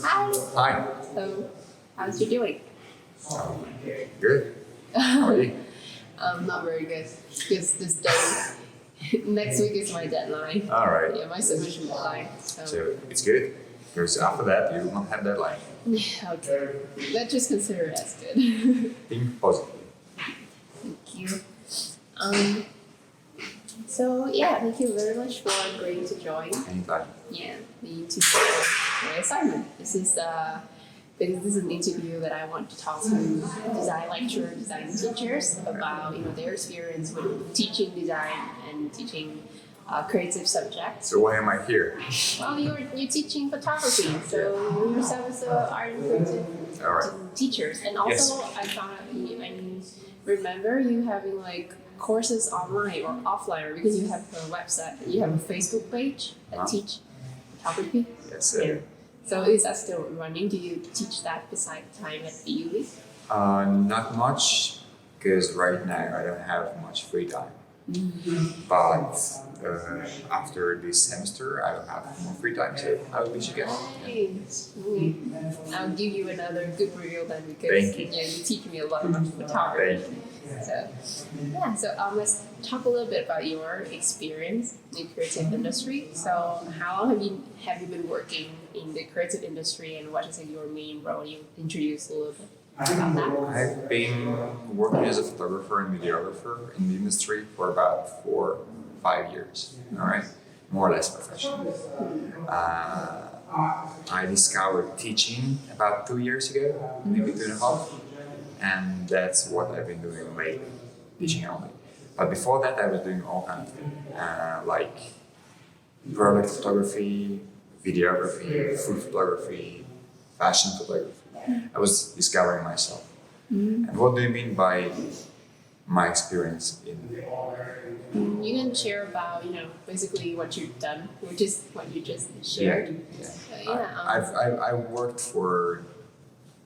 Hi. Hi. So, how's you doing? Good. How are you? Not very good. Because this day, next week is my deadline. All right. Yeah, my submission deadline. So it's good because after that you will not have deadline. Yeah, okay. Let's just consider it as good. Think positively. Thank you. So yeah, thank you very much for agreeing to join. Anytime. Yeah, the interview my assignment. This is because this is an interview that I want to talk to design lecturers, design teachers about their experience with teaching design and teaching creative subjects. So why am I here? Well, you're teaching photography, so you yourself as an art and creative All right. teachers, and also I found out I remember you having like courses online or offline, or because you have a website, you have a Facebook page that teach photography. Yes. Yeah. So is that still running? Do you teach that beside time at the uni? Not much because right now I don't have much free time. But after this semester I will have more free time, so I will teach again. Nice. I'll give you another good review then because Thank you. you teach me a lot about photography. Thank you. So let's talk a little bit about your experience in the creative industry. So how long have you been working in the creative industry, and what is your main role? You introduce a little bit about that. I've been working as a photographer and videographer in the industry for about 4 or 5 years. All right, more or less professional. I discovered teaching about 2 years ago, maybe 2.5, and that's what I've been doing lately, teaching only. But before that, I was doing all kinds of things, like product photography, videography, food photography, fashion photography. I was discovering myself. And what do you mean by my experience in? You can share about basically what you've done, which is what you just shared. I've worked for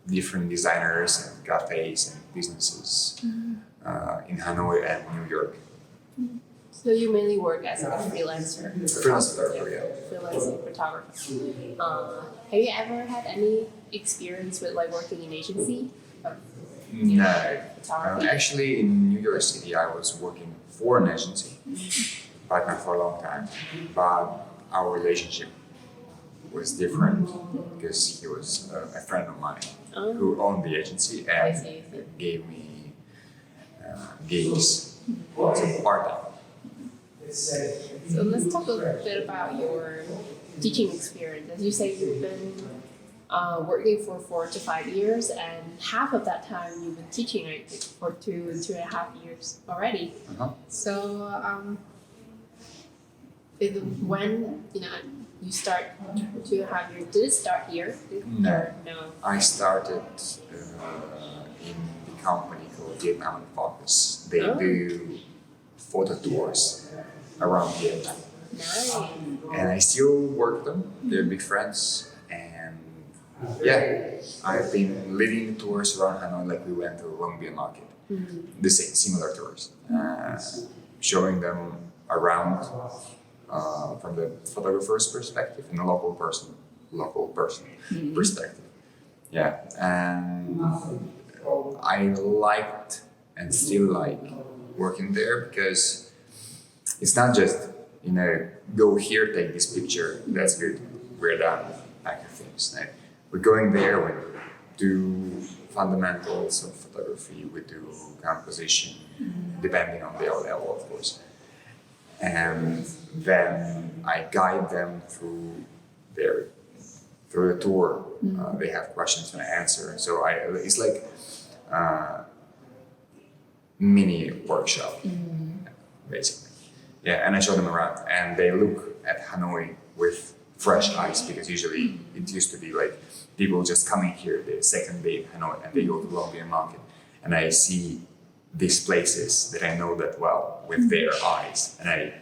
different designers and cafes and businesses in Hanoi and New York. So you mainly work as a freelancer. Freelance photographer, yeah. Freelancing photographer. Have you ever had any experience with like working in agency? No. Photography? Actually, in New York City, I was working for an agency, partner for a long time. But our relationship was different because he was a friend of mine who owned the agency and gave me gigs, so part-time. So let's talk a little bit about your teaching experience. As you say, you've been working for 4 to 5 years, and half of that time you've been teaching, I think, for 2.5 years already. So when you start 2.5 years, did it start here? No. I started in the company called Vietnam Focus. They do photo tours around Vietnam. Nice. And I still work them. They're big friends. And yeah, I've been leading tours around Hanoi, like we went to Long Market. The same, similar tours. Showing them around from the photographer's perspective and the local person perspective. Yeah, and I liked and still like working there because it's not just go here, take this picture, that's good, we're done, type of things. Right? We're going there, we do fundamentals of photography, we do composition, depending on their level, of course. And then I guide them through the tour. They have questions and I answer. So it's like mini workshop, basically. Yeah, and I show them around, and they look at Hanoi with fresh eyes because usually it used to be like people just coming here the second day in Hanoi and they go to Long Market, and I see these places that I know that well with their eyes, and I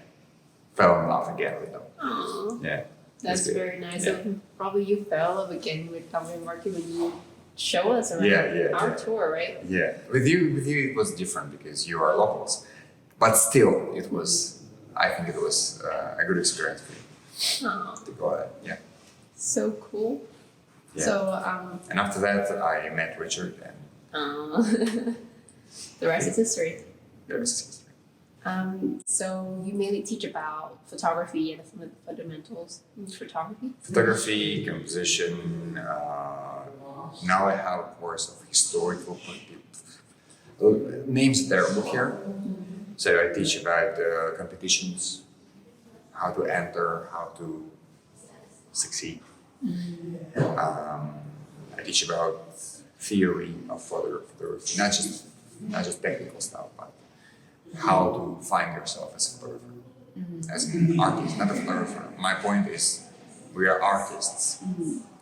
fell in love again with them. Aww. Yeah, that's very nice. Yeah. So probably you fell in love again with Long Market when you show us around our tour, right? Yeah, with you it was different because you are locals, but still it was. I think it was a good experience for you to go ahead. Yeah. So cool. Yeah. So And after that, I met Richard, and the rest is history. there was history. So you mainly teach about photography and the fundamentals in photography? Photography, composition. Now I have a course of historical names are terrible here. So I teach about competitions, how to enter, how to succeed. I teach about theory of photography, not just technical stuff, but how to find yourself as a photographer, as an artist, not a photographer. My point is, we are artists.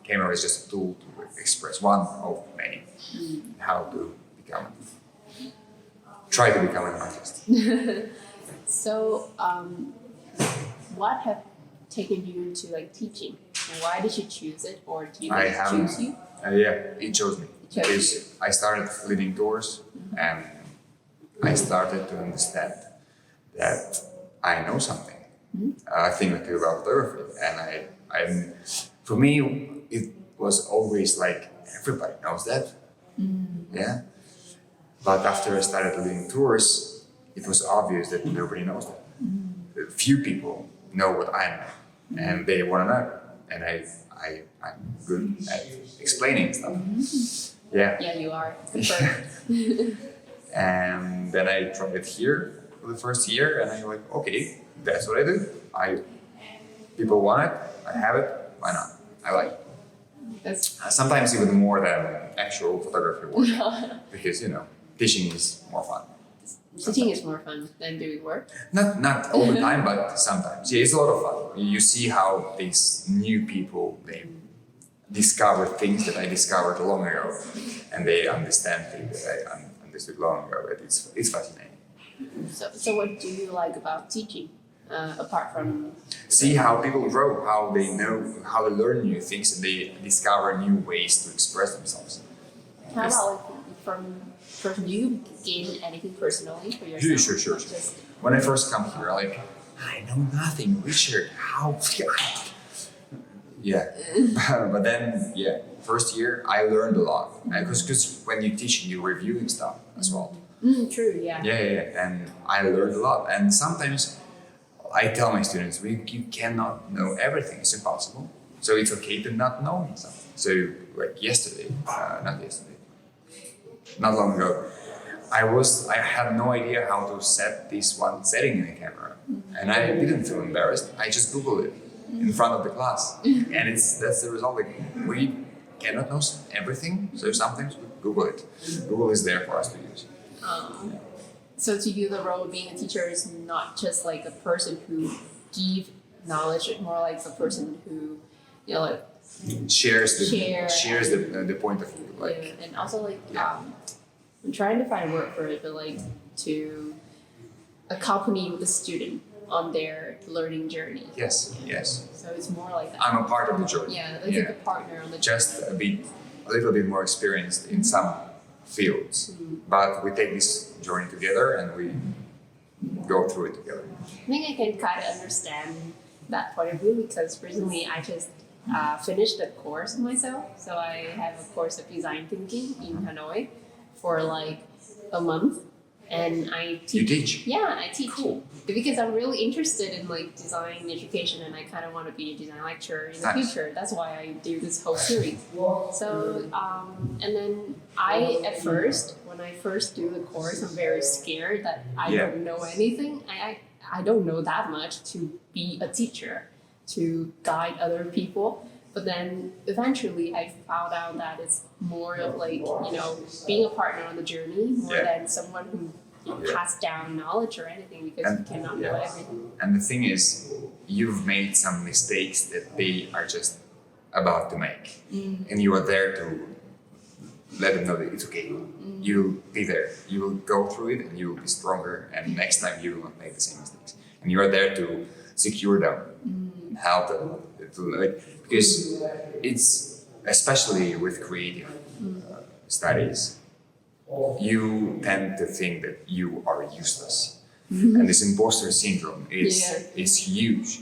Camera is just a tool to express one of many. How to try to become an artist. So, what have taken you into like teaching? Why did you choose it, or did you choose you? Yeah, it chose me. Because I started leading tours, and I started to understand that I know something, a thing or two about photography, and for me, it was always like everybody knows that, yeah. But after I started leading tours, it was obvious that nobody knows that. Few people know what I know, and they want to know, and I'm good at explaining stuff. Yeah. Yeah, you are. Confirmed. And then I tried it here for the first year, and I'm like, okay, that's what I do. People want it, I have it, why not? I like it. That's Sometimes even more than actual photography work, because teaching is more fun. teaching is more fun than doing work. Not all the time, but sometimes. Yeah, it's a lot of fun. You see how these new people, they discover things that I discovered long ago, and they understand things that I understood long ago. It's fascinating. So what do you like about teaching, apart from? See how people grow, how they know, how they learn new things, and they discover new ways to express themselves. How about from you gain anything personally for yourself? Sure. When I first come here, I know nothing, Richard. How? Yeah, but then first year I learned a lot, because when you're teaching, you're reviewing stuff as well. True. Yeah. Yeah, and I learned a lot. And sometimes I tell my students, you cannot know everything. It's impossible. So it's okay to not know something. So like not long ago, I had no idea how to set this one setting in the camera, and I didn't feel embarrassed. I just Googled it in front of the class, and that's the result. Like, we cannot know everything, so sometimes we Google it. Google is there for us to use. So to you, the role of being a teacher is not just like a person who gives knowledge, but more like a person who, shares the point of view. And also I'm trying to find a word for it, but like to accompany the student on their learning journey. Yes. So it's more like that. I'm a part of the journey. Yeah, like a partner on the journey. Just a little bit more experienced in some fields, but we take this journey together and we go through it together. I think I can kind of understand that point of view, because recently I just finished a course myself. So I have a course of design thinking in Hanoi for like a month, and I teach. You teach? Yeah, I teach. Cool. Because I'm really interested in like design education, and I kind of want to be a design lecturer in the future. That's why I do this whole series. So, and then when I first do the course, I'm very scared that I don't know anything. I don't know that much to be a teacher, to guide other people. But then eventually I found out that it's more of like, being a partner on the journey more than someone who pass down knowledge or anything, because you cannot know everything. And the thing is, you've made some mistakes that they are just about to make. And you are there to let them know that it's okay. You'll be there. You will go through it and you will be stronger, and next time you will not make the same mistakes. And you are there to secure them, help them. Because it's, especially with creative studies, you tend to think that you are useless. And this imposter syndrome is huge.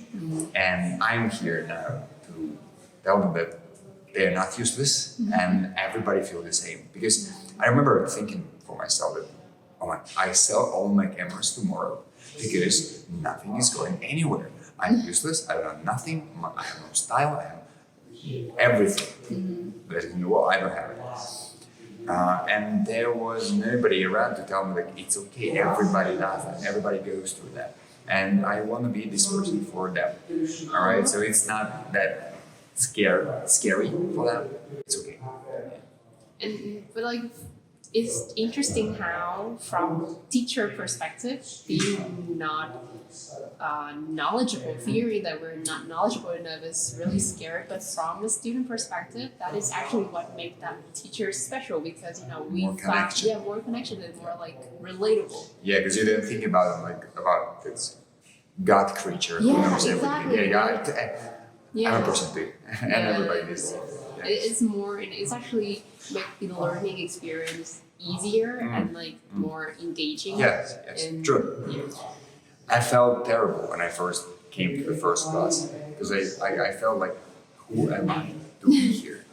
And I'm here now to tell them that they're not useless, and everybody feels the same. Because I remember thinking for myself that, oh my, I sell all my cameras tomorrow because nothing is going anywhere. I'm useless. I don't have nothing. I have no style. I have everything. But in the world, I don't have it. And there was nobody around to tell me like it's okay. Everybody does that. Everybody goes through that. And I want to be this person for them. All right. So it's not that scary for them. It's okay. But like, it's interesting how, from teacher perspective, being not knowledgeable, fearing that we're not knowledgeable enough is really scary. But from a student perspective, that is actually what makes that teacher special, because we More connection. more connection and more like relatable. Yeah, because you didn't think about it like about this God creature who Yeah, knows exactly. everything. Yeah, I'm a person too, and everybody is. Yeah. It's more. It's actually make the learning experience easier and like more engaging. Yes, true. Yeah. I felt terrible when I first came to the first class because I felt like, who am I doing here?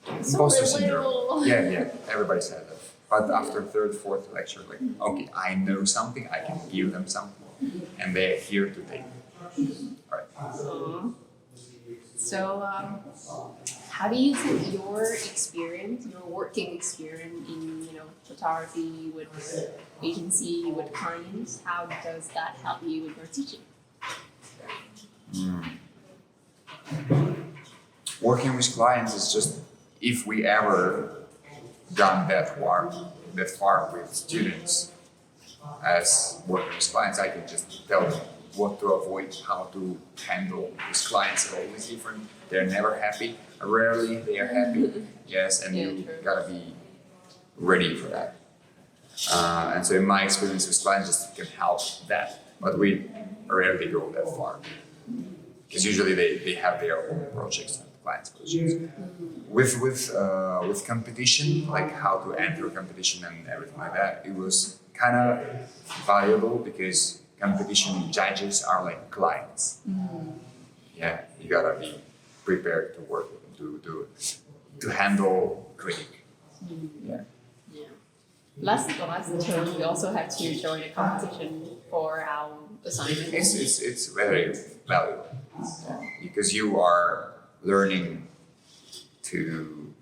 Imposter syndrome. relatable. Yeah. Everybody said that. But after third, fourth lecture, like, okay, I know something. I can give them something, and they're here to take it. All right. So, how do you think your experience, your working experience in photography with agency, with clients, how does that help you with your teaching? Working with clients is just, if we ever gone that far with students as working with clients, I can just tell them what to avoid, how to handle these clients. Are always different. They're never happy. Rarely they are happy. Yes, and you gotta be ready for that. And so in my experience with clients, just can help that. But we rarely go that far. Because usually they have their own projects and clients' projects. With competition, like how to enter competition and everything like that, it was kind of valuable because competition judges are like clients. Yeah, you gotta be prepared to work with them, to handle critic. Yeah. Last term, we also had to join a competition for our assignment. It's very valuable because you are learning to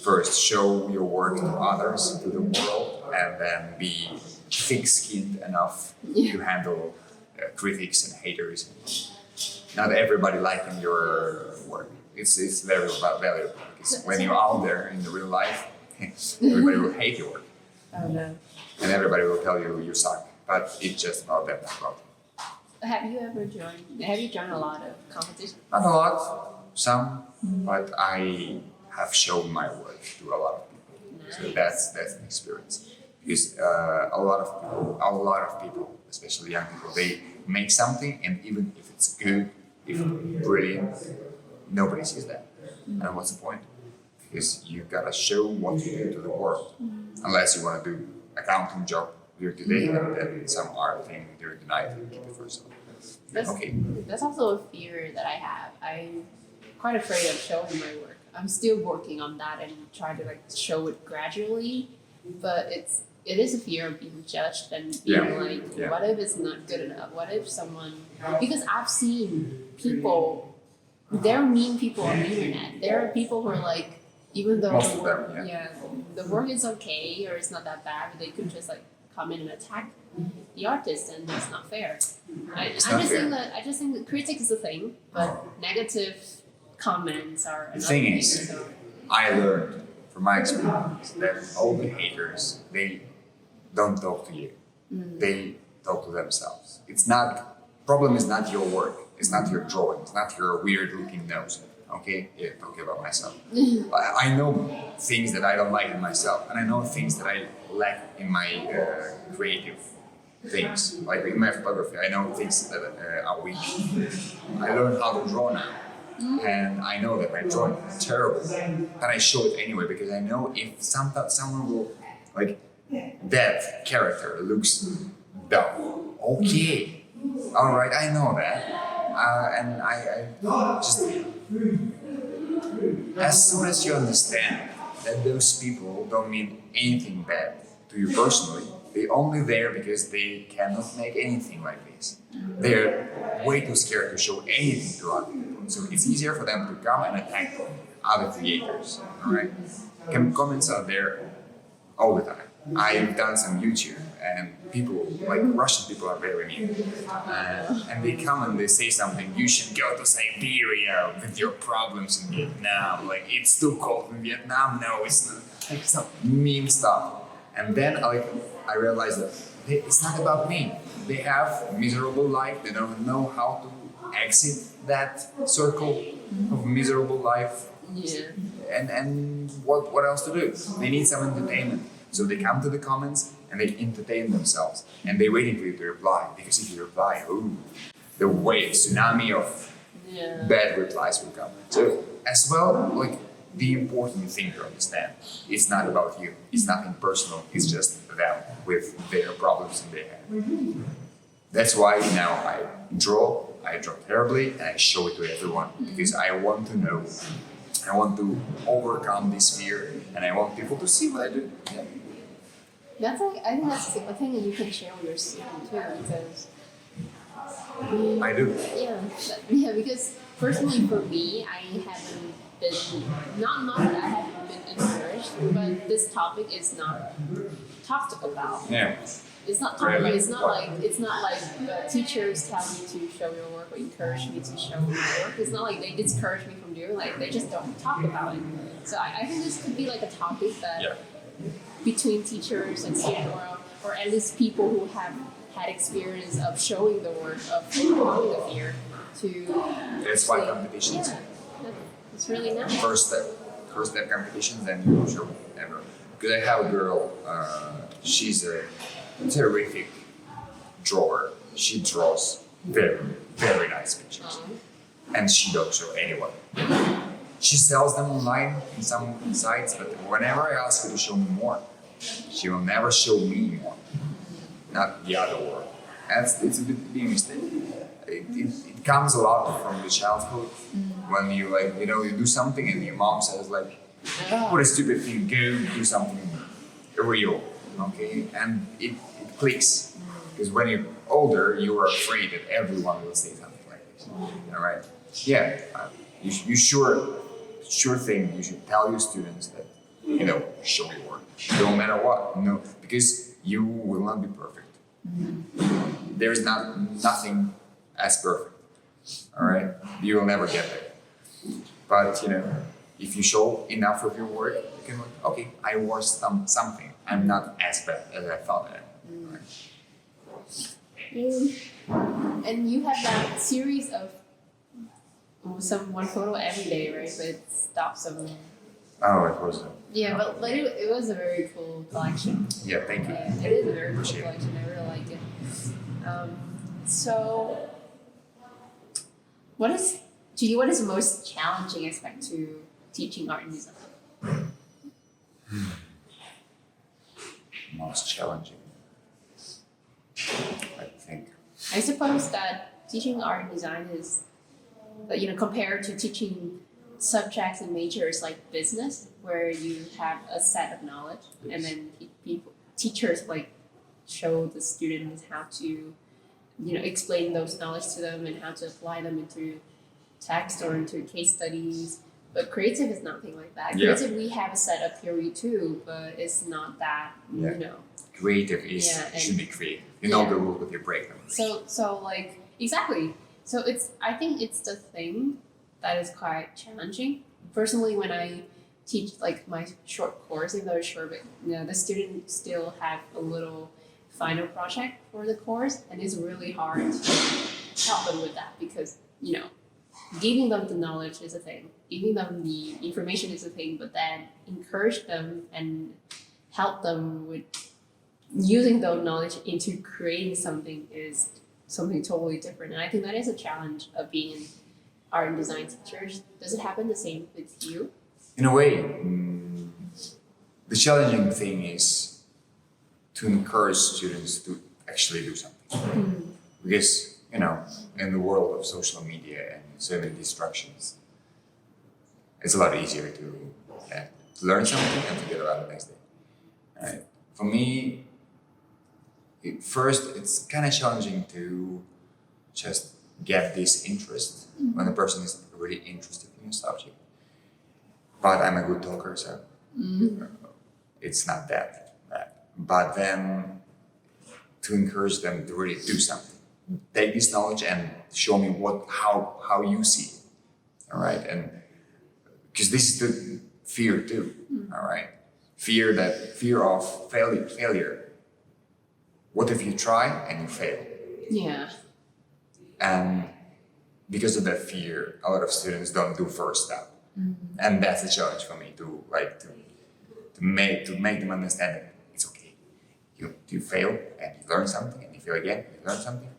first show your work to others, to the world, and then be thick-skinned enough to handle critics and haters. Not everybody liking your work. It's very valuable because when you're out there in the real life, everybody will hate your work. Oh no. And everybody will tell you suck, but it's just about them as well. Have you joined a lot of competitions? Not a lot, some, but I have shown my work to a lot of people. Nice. So that's an experience. Because a lot of people, especially young people, they make something, and even if it's good, if brilliant, nobody sees that. And what's the point? Because you gotta show what you do to the world. Unless you want to do accounting job during the day and then some art thing during the night and keep it for yourself. That's also a fear that I have. I'm quite afraid of showing my work. I'm still working on that and try to like show it gradually, but it is a fear of being judged and being what if it's not good enough? What if someone, because I've seen people, there are mean people on the internet. There are people who are like, even though the work is okay or it's not that bad, but they could just like come in and attack the artist, and that's not fair. I just think that critics is a thing, but negative comments are another thing. The thing is, I learned from my experience that all the haters, they don't talk to you. They talk to themselves. Problem is not your work. It's not your drawing. It's not your weird looking nose. Okay? Yeah, talking about myself. I know things that I don't like in myself, and I know things that I lack in my creative things. Like in my photography, I know things that are weak. I learned how to draw now. And I know that my drawing is terrible, but I show it anyway because I know if someone will, like, that character looks dumb. Okay, all right, I know that, and I just as soon as you understand that those people don't mean anything bad to you personally, they're only there because they cannot make anything like this. They're way too scared to show anything to other people. So it's easier for them to come and attack other creators, alright? Comments are there all the time. I've done some YouTube and people, like Russian people are very mean. And they come and they say something, you should go to Siberia with your problems in Vietnam. Like, it's too cold in Vietnam. No, it's not. Like, some meme stuff. And then I realized that it's not about me. They have a miserable life. They don't know how to exit that circle of miserable life. Yeah. And what else to do? They need some entertainment. So they come to the comments and they entertain themselves. And they're waiting for you to reply. Because if you reply, the wave, tsunami of bad replies will come. So as well, like, the important thing to understand, it's not about you. It's nothing personal. It's just them with their problems in their head. That's why now I draw terribly, and I show it to everyone. Because I want to know. I want to overcome this fear, and I want people to see what I do. Yeah. I think that's a thing that you can share with your students too, because I do. Yeah, because personally for me, I haven't been not that I haven't been encouraged, but this topic is not talked about. Yeah. It's not talked about. It's not like teachers tell me to show your work or encourage me to show my work. It's not like they discourage me from doing it. They just don't talk about it. So I think this could be like a topic that between teachers and students, or at least people who have had experience of showing the work, of overcoming the fear, to. That's why competitions. Yeah, it's really nice. First step competitions, then you show everyone. Because I have a girl. She's a terrific drawer. She draws very, very nice pictures. And she don't show anyone. She sells them online in some sites, but whenever I ask her to show me more, she will never show me more. Not the other world. It's a big mistake. It comes a lot from the childhood when you you do something and your mom says like, what a stupid thing, go do something real. Okay, and it clicks because when you're older, you are afraid that everyone will say something like this. All right? Yeah, you sure thing. You should tell your students that show your work, no matter what. Because you will not be perfect. There is nothing as perfect. All right, you will never get there. But if you show enough of your work, you can okay, I was something. I'm not as bad as I thought I am. Right? And you have that series of one photo every day, right? But it stops them. Oh, it was. But it was a very cool collection. Yeah, thank you. Yeah, it is a very cool collection. I really like it. So, what is the most challenging aspect to teaching art and design? Most challenging, I think. I suppose that teaching art and design is, compared to teaching subjects and majors like business, where you have a set of knowledge, and then teachers show the students how to, explain those knowledge to them and how to apply them into text or into case studies. But creative is nothing like that. Yeah. Creative, we have a set of theory too, but it's not that, Creative should be creative. You know the rules, but you break them. So exactly. So I think it's the thing that is quite challenging. Personally, when I teach my short course, even though it's short, but the students still have a little final project for the course, and it's really hard to help them with that because giving them the knowledge is a thing, giving them the information is a thing, but then encourage them and help them with using those knowledge into creating something is something totally different. And I think that is a challenge of being an art and design teacher. Does it happen the same with you? In a way, the challenging thing is to encourage students to actually do something. Because, in the world of social media and so many distractions, it's a lot easier to learn something and forget about it the next day. Right? For me, first, it's kind of challenging to just get this interest when a person is really interested in a subject. But I'm a good talker, so it's not that bad. But then to encourage them to really do something, take this knowledge and show me how you see it. All right, and because this is the fear too. All right, fear of failure. What if you try and you fail? Yeah. And because of that fear, a lot of students don't do first step, and that's a challenge for me to make them understand that it's okay. You fail and you learn something, and you fail again, you learn something,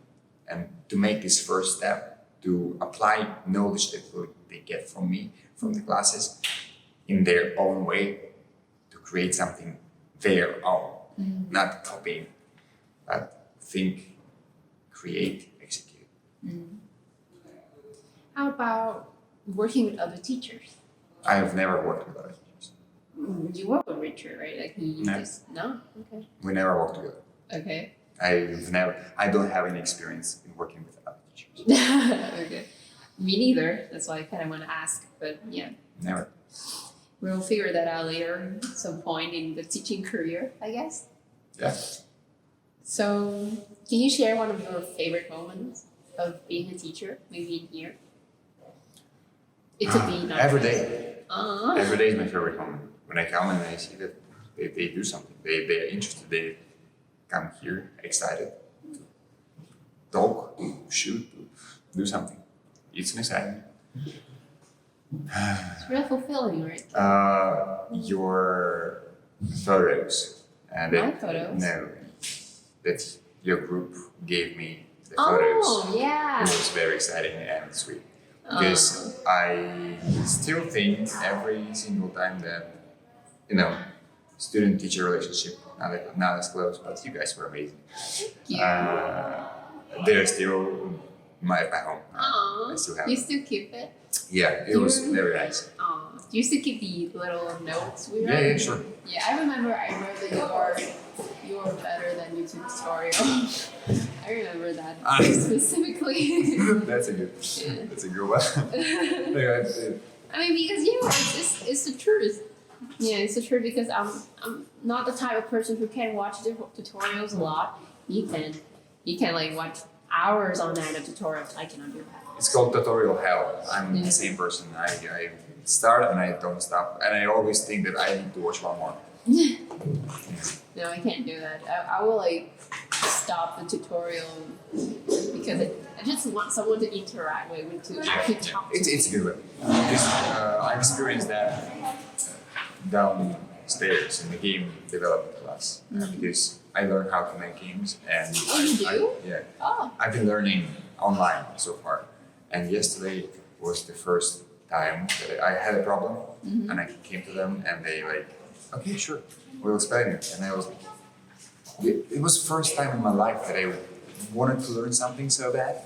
and to make this first step to apply knowledge that they get from me, from the classes, in their own way, to create something their own, not copying, but think, create, execute. How about working with other teachers? I have never worked with other teachers. You work with Richard, right? Like he No. just no. Okay. We never worked together. Okay. I don't have any experience in working with other teachers. Okay. Me neither. That's why I kind of want to ask. But yeah, Never. we'll figure that out later, some point in the teaching career, I guess. Yeah. So, can you share one of your favorite moments of being a teacher, maybe in here? It could be not Every day. Uh, Every day is my favorite moment. When I come and I see that they do something, they're interested, they come here excited to talk, to shoot, to do something. It's an excitement. it's real fulfilling, right? Your photos. And My photos? No, that your group gave me the Oh, photos. yeah. It was very exciting and sweet. Because I still think every single time that, student-teacher relationship, not as close, but you guys were amazing. Thank you. They're still my home. Aw, I still have you them. still keep it? Yeah, it was very nice. Do you still keep the little notes we wrote? Yeah, sure. Yeah, I remember I wrote that you're better than YouTube tutorial. I remember that specifically. That's a good one. I mean, because it's the truth. Yeah, it's the truth because I'm not the type of person who can watch tutorials a lot. You can like watch hours on end of tutorials. I cannot do that. It's called tutorial hell. I'm the same person. I start and I don't stop, and I always think that I need to watch one more. No, I can't do that. I will like stop the tutorial because I just want someone to interact with to talk to. It's a good way. Because, I've experienced that downstairs in the game development class because I learned how to make games and you do? yeah. Oh. I've been learning online so far, and yesterday was the first time that I had a problem, and I came to them and they like, okay, sure, we'll explain it, and I was like, it was the first time in my life that I wanted to learn something so bad,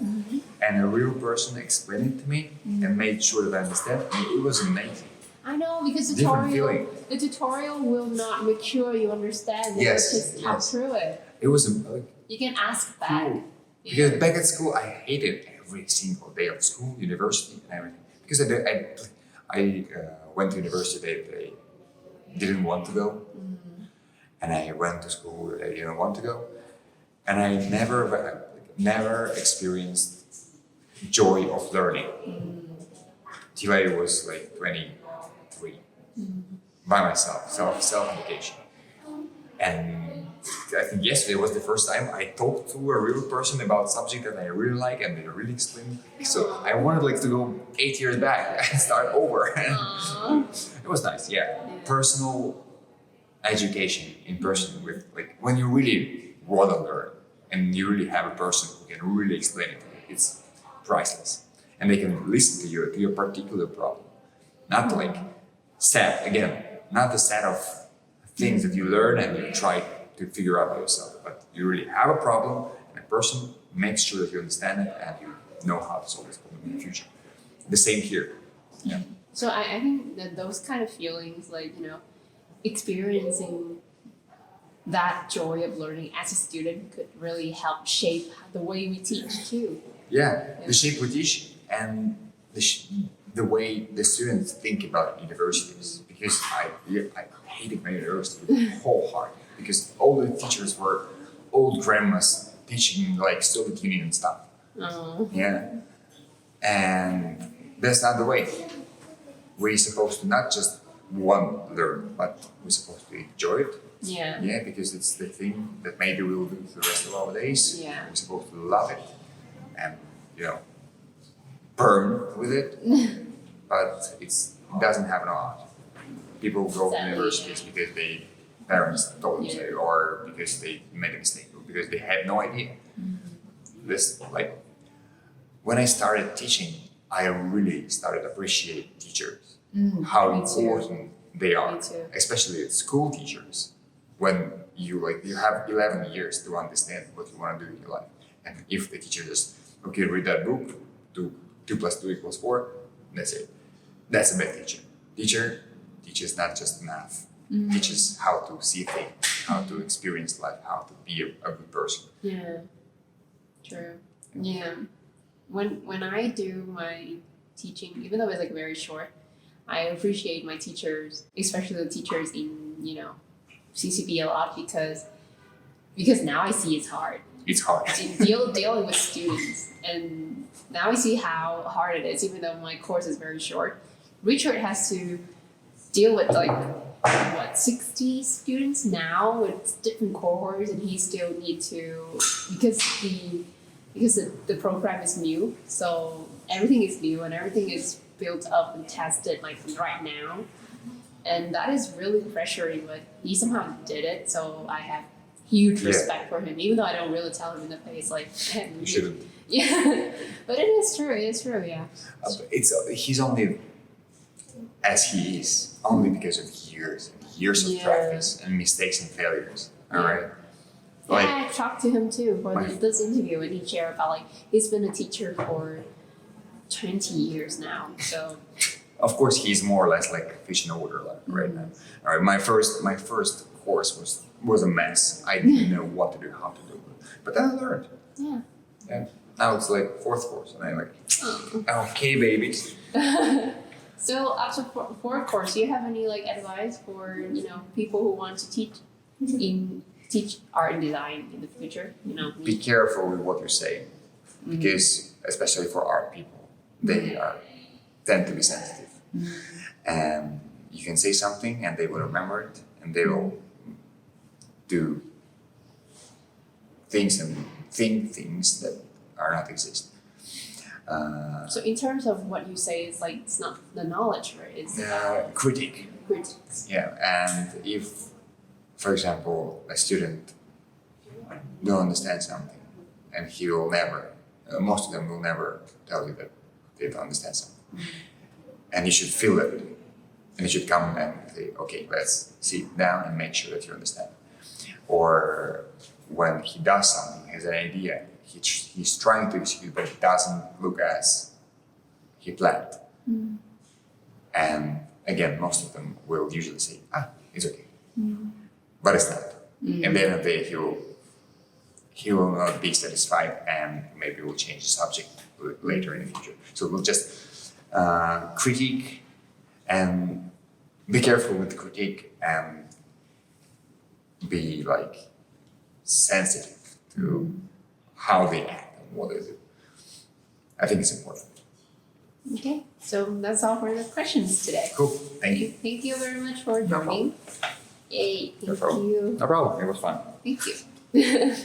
and a real person explained it to me and made sure that I understand. It was amazing. I know because Different feeling. the tutorial will not make sure you understand. You just talk through it. It was You can ask back. cool. Because back at school, I hated every single day of school, university, and everything. Because I went to university that I didn't want to go, and I went to school that I didn't want to go, and I never experienced joy of learning till I was like 23, by myself, self-education. And I think yesterday was the first time I talked to a real person about a subject that I really like and they really explained. So I wanted like to go 8 years back and start over. It was nice, yeah. Personal education in person with like when you really want to learn and you really have a person who can really explain it to you, it's priceless. And they can listen to you, to your particular problem. Not like not the set of things that you learn and you try to figure out by yourself, but you really have a problem and a person makes sure that you understand it and you know how to solve this problem in the future. The same here. Yeah. So I think that those kind of feelings, like, you know, experiencing that joy of learning as a student could really help shape the way we teach too. Yeah, the shape we teach and the way the students think about universities. Because I hated my university with my whole heart. Because all the teachers were old grandmas teaching like Soviet Union stuff. Oh. Yeah, and that's not the way. We're supposed to not just learn, but we're supposed to enjoy it. Yeah. Yeah, because it's the thing that maybe we'll do for the rest of our days. Yeah. We're supposed to love it and, you know, burn with it. But it doesn't happen a lot. People go to Sadly, universities because their parents told them so, or because they made a mistake, or because they had no idea. This, like, when I started teaching, I really started to appreciate teachers, how Me too. important they are, Me too. especially school teachers. When you have 11 years to understand what you want to do in your life, and if the teacher just read that book, 2 + 2 = 4, that's it. That's a bad teacher. Teacher teaches not just math, teaches how to see things, how to experience life, how to be a good person. Yeah. True. Yeah. When I do my teaching, even though it's like very short, I appreciate my teachers, especially the teachers in, you know, CCB a lot because now I see it's hard. It's hard. Dealing with students, and now I see how hard it is, even though my course is very short. Richard has to deal with like 60 students now with different cohorts, and he still need to because the program is new, so everything is new and everything is built up and tested like right now, and that is really pressuring. But he somehow did it, so I have huge respect for him, even though I don't really tell him in the face like. You shouldn't. Yeah, but it is true. It is true. Yeah. He's only as he is only because of years and years of practice and mistakes and failures. All right. Like, I talked to him too for this interview, and he shared about like he's been a teacher for 20 years now. So of course, he's more or less like fish in the water right now. All right, my first course was a mess. I didn't know what to do, how to do it, but then I learned. Yeah. Yeah. Now it's like 4th course, and I'm like, okay, babies. So after 4th course, do you have any like advice for people who want to teach art and design in the future? Be careful with what you're saying, because especially for art people, they tend to be sensitive, and you can say something and they will remember it, and they will do things and think things that are not exist. So in terms of what you say, it's like it's not the knowledge, right? It's critique. critics. Yeah, and if, for example, a student don't understand something, and he will never, most of them will never tell you that they don't understand something, and you should feel it, and you should come and say, okay, let's sit down and make sure that you understand. Or when he does something, has an idea, he's trying to execute, but it doesn't look as he planned. And again, most of them will usually say, it's okay. But it's not. And then at the day, he will not be satisfied, and maybe we'll change the subject later in the future. So we'll just critique and be careful with the critique, and be like sensitive to how they act and what they do. I think it's important. Okay, so that's all for the questions today. Cool. Thank you. Thank you very much for joining. Yay, thank No problem. you. No problem. It was fun. Thank you.